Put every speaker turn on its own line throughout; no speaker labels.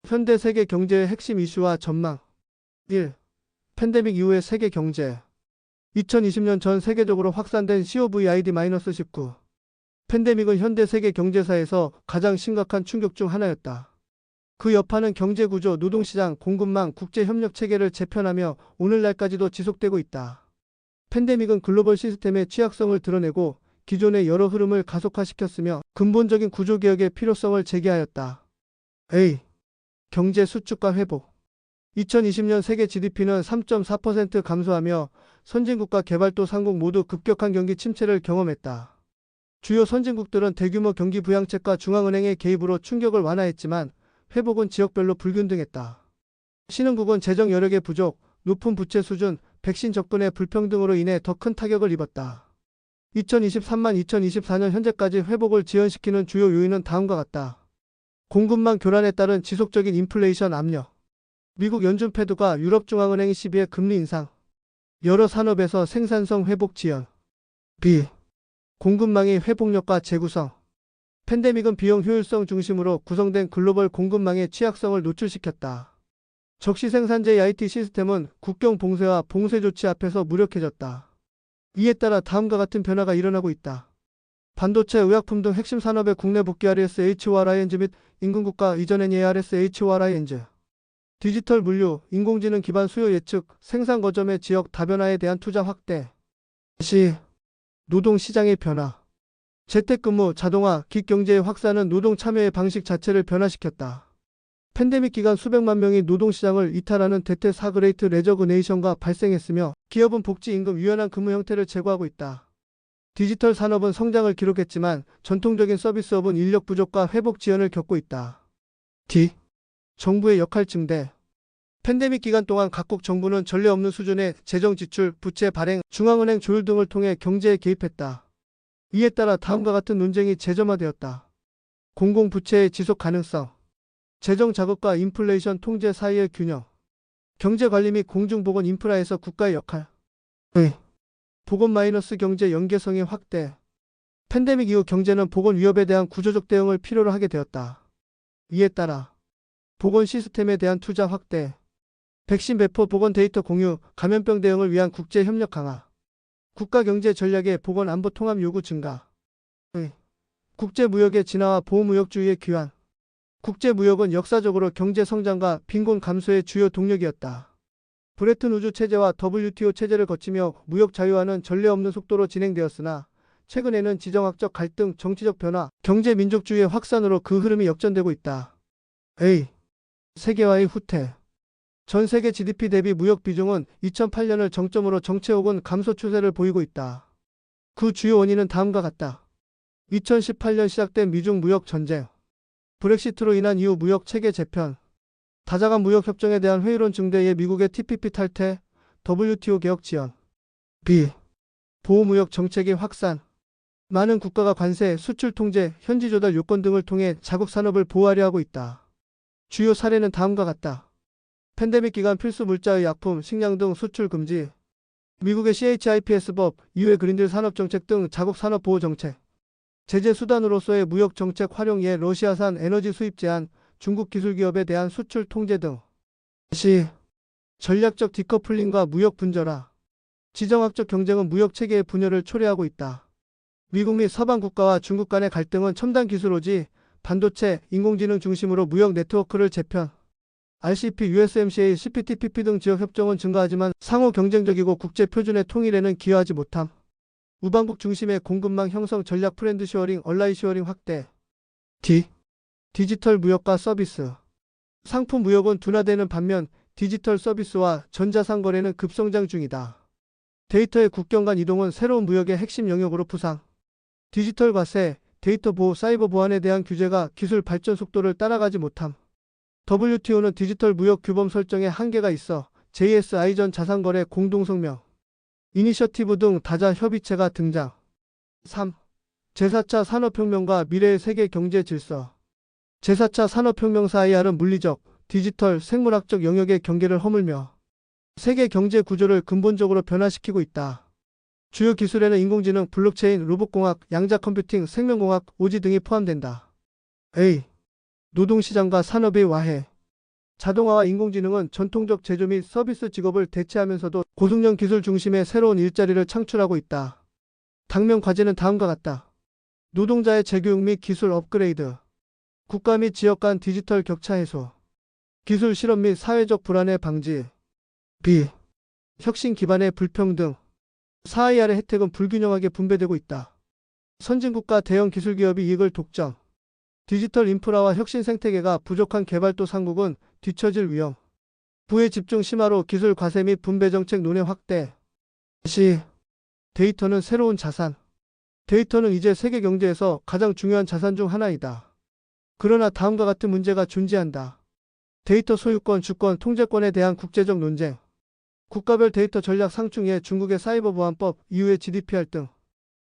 현대 세계 경제의 핵심 이슈와 전망. 1. 팬데믹 이후의 세계 경제. 2020년 전 세계적으로 확산된 COVID-19. 팬데믹은 현대 세계 경제사에서 가장 심각한 충격 중 하나였다. 그 여파는 경제구조, 노동시장, 공급망, 국제협력체계를 재편하며 오늘날까지도 지속되고 있다. 팬데믹은 글로벌 시스템의 취약성을 드러내고 기존의 여러 흐름을 가속화시켰으며 근본적인 구조개혁의 필요성을 제기하였다. A. 경제 수축과 회복. 2020년 세계 GDP는 3.4% 감소하며 선진국과 개발도상국 모두 급격한 경기 침체를 경험했다. 주요 선진국들은 대규모 경기 부양책과 중앙은행의 개입으로 충격을 완화했지만 회복은 지역별로 불균등했다. 신흥국은 재정 여력의 부족, 높은 부채 수준, 백신 접근의 불평등으로 인해 더 큰 타격을 입었다. 2024년 현재까지 회복을 지연시키는 주요 요인은 다음과 같다. 공급망 교란에 따른 지속적인 인플레이션 압력. 미국 연준 패드가 유럽중앙은행 ECB의 금리 인상. 여러 산업에서 생산성 회복 지연. B. 공급망의 회복력과 재구성. 팬데믹은 비용 효율성 중심으로 구성된 글로벌 공급망의 취약성을 노출시켰다. 적시 생산자의 IT 시스템은 국경 봉쇄와 봉쇄 조치 앞에서 무력해졌다. 이에 따라 다음과 같은 변화가 일어나고 있다. 반도체, 의약품 등 핵심 산업의 국내 복귀 RSHORING 및 인근국가 이전엔 ARSHORING. 디지털 물류, 인공지능 기반 수요 예측, 생산 거점의 지역 다변화에 대한 투자 확대. C. 노동시장의 변화. 재택근무, 자동화, 기경제의 확산은 노동 참여의 방식 자체를 변화시켰다. 팬데믹 기간 수백만 명이 노동시장을 이탈하는 대퇴 사그레이트 레저그네이션가 발생했으며 기업은 복지 임금 유연한 근무 형태를 제고하고 있다. 디지털 산업은 성장을 기록했지만 전통적인 서비스업은 인력 부족과 회복 지연을 겪고 있다. D. 정부의 역할 증대. 팬데믹 기간 동안 각국 정부는 전례 없는 수준의 재정 지출, 부채 발행, 중앙은행 조율 등을 통해 경제에 개입했다. 이에 따라 다음과 같은 논쟁이 재점화되었다. 공공부채의 지속 가능성. 재정 자극과 인플레이션 통제 사이의 균형. 경제관리 및 공중보건 인프라에서 국가의 역할. 보건 마이너스 경제 연계성의 확대. 팬데믹 이후 경제는 보건 위협에 대한 구조적 대응을 필요로 하게 되었다. 이에 따라 보건 시스템에 대한 투자 확대. 백신 배포, 보건 데이터 공유, 감염병 대응을 위한 국제 협력 강화. 국가 경제 전략의 보건 안보 통합 요구 증가. 국제 무역의 진화와 보호무역주의의 귀환. 국제 무역은 역사적으로 경제 성장과 빈곤 감소의 주요 동력이었다. 브레튼 우주 체제와 WTO 체제를 거치며 무역 자유화는 전례 없는 속도로 진행되었으나 최근에는 지정학적 갈등, 정치적 변화, 경제 민족주의의 확산으로 그 흐름이 역전되고 있다. A. 세계화의 후퇴. 전 세계 GDP 대비 무역 비중은 2008년을 정점으로 정체 혹은 감소 추세를 보이고 있다. 그 주요 원인은 다음과 같다. 2018년 시작된 미중 무역 전쟁. 브렉시트로 인한 이후 무역 체계 재편. 다자간 무역 협정에 대한 회의론 증대에 미국의 TPP 탈퇴, WTO 개혁 지연. B. 보호무역 정책의 확산. 많은 국가가 관세, 수출 통제, 현지 조달 요건 등을 통해 자국 산업을 보호하려 하고 있다. 주요 사례는 다음과 같다. 팬데믹 기간 필수 물자의 약품, 식량 등 수출 금지. 미국의 CHIPS법, EU의 그린딜 산업정책 등 자국 산업 보호 정책. 제재 수단으로서의 무역 정책 활용, 예 러시아산 에너지 수입 제한, 중국 기술 기업에 대한 수출 통제 등. C. 전략적 디커플링과 무역 분절화. 지정학적 경쟁은 무역 체계의 분열을 초래하고 있다. 미국 및 서방 국가와 중국 간의 갈등은 첨단 기술 오지, 반도체, 인공지능 중심으로 무역 네트워크를 재편. RCEP, USMCA, CPTPP 등 지역 협정은 증가하지만 상호 경쟁적이고 국제 표준의 통일에는 기여하지 못함. 우방국 중심의 공급망 형성 전략 프렌드 쇼어링, 얼라이 쇼어링 확대. D. 디지털 무역과 서비스. 상품 무역은 둔화되는 반면 디지털 서비스와 전자상 거래는 급성장 중이다. 데이터의 국경 간 이동은 새로운 무역의 핵심 영역으로 부상. 디지털 과세, 데이터 보호, 사이버 보안에 대한 규제가 기술 발전 속도를 따라가지 못함. WTO는 디지털 무역 규범 설정에 한계가 있어 JSI 전 자산거래 공동성명, 이니셔티브 등 다자 협의체가 등장. 3. 제4차 산업혁명과 미래의 세계 경제 질서. 제4차 산업혁명 사이알은 물리적, 디지털, 생물학적 영역의 경계를 허물며 세계 경제 구조를 근본적으로 변화시키고 있다. 주요 기술에는 인공지능, 블록체인, 로봇공학, 양자 컴퓨팅, 생명공학, 오지 등이 포함된다. A. 노동시장과 산업의 와해. 자동화와 인공지능은 전통적 제조 및 서비스 직업을 대체하면서도 고숙련 기술 중심의 새로운 일자리를 창출하고 있다. 당면 과제는 다음과 같다. 노동자의 재교육 및 기술 업그레이드, 국가 및 지역 간 디지털 격차 해소, 기술 실험 및 사회적 불안해 방지, B. 혁신 기반의 불평등, 사이알의 혜택은 불균형하게 분배되고 있다. 선진국가 대형 기술기업이 이익을 독점, 디지털 인프라와 혁신 생태계가 부족한 개발도상국은 뒤처질 위험, 부의 집중 심화로 기술 과세 및 분배 정책 논의 확대. C. 데이터는 새로운 자산. 데이터는 이제 세계 경제에서 가장 중요한 자산 중 하나이다. 그러나 다음과 같은 문제가 존재한다. 데이터 소유권, 주권, 통제권에 대한 국제적 논쟁, 국가별 데이터 전략 상충에 중국의 사이버 보안법 이후의 GDPR 등,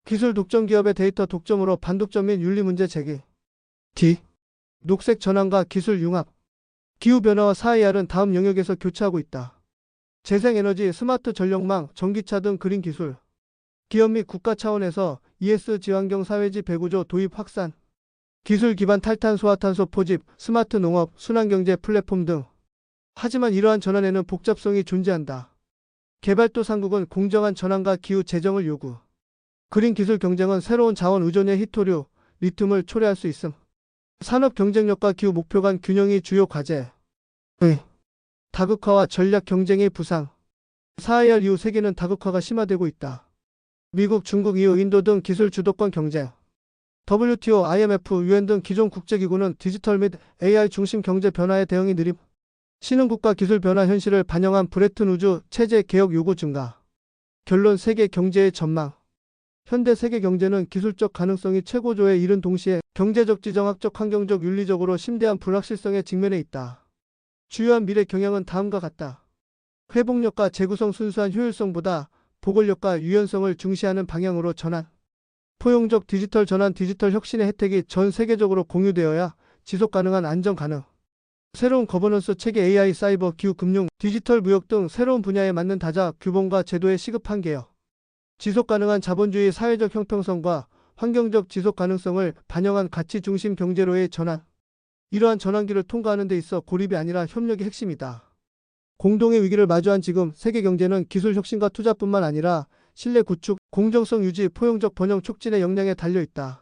기술 독점 기업의 데이터 독점으로 반독점 및 윤리 문제 제기. D. 녹색 전환과 기술 융합. 기후변화와 사이알은 다음 영역에서 교차하고 있다. 재생에너지, 스마트 전력망, 전기차 등 그린 기술. 기업 및 국가 차원에서 ESG 환경 사회지 배구조 도입 확산. 기술 기반 탈탄소화탄소 포집, 스마트 농업, 순환경제 플랫폼 등. 하지만 이러한 전환에는 복잡성이 존재한다. 개발도상국은 공정한 전환과 기후 재정을 요구. 그린 기술 경쟁은 새로운 자원 의존의 희토류, 리튬을 초래할 수 있음. 산업 경쟁력과 기후 목표 간 균형이 주요 과제. 다극화와 전략 경쟁의 부상. 사이알 이후 세계는 다극화가 심화되고 있다. 미국, 중국 이후 인도 등 기술 주도권 경쟁. WTO, IMF, UN 등 기존 국제기구는 디지털 및 AI 중심 경제 변화에 대응이 느림. 신흥국가 기술 변화 현실을 반영한 브레튼 우주 체제 개혁 요구 증가. 결론, 세계 경제의 전망. 현대 세계 경제는 기술적 가능성이 최고조에 이른 동시에 경제적, 지정학적, 환경적, 윤리적으로 심대한 불확실성에 직면해 있다. 주요한 미래 경향은 다음과 같다. 회복력과 재구성, 순수한 효율성보다 보궐력과 유연성을 중시하는 방향으로 전환. 포용적 디지털 전환, 디지털 혁신의 혜택이 전 세계적으로 공유되어야 지속가능한 안정 가능. 새로운 거버넌스 체계, AI, 사이버, 기후, 금융, 디지털 무역 등 새로운 분야에 맞는 다자, 규범과 제도의 시급한 개혁. 지속가능한 자본주의, 사회적 형평성과 환경적 지속 가능성을 반영한 가치 중심 경제로의 전환. 이러한 전환기를 통과하는 데 있어 고립이 아니라 협력이 핵심이다. 공동의 위기를 마주한 지금 세계 경제는 기술 혁신과 투자뿐만 아니라 신뢰 구축, 공정성 유지, 포용적 번영 촉진의 역량에 달려 있다.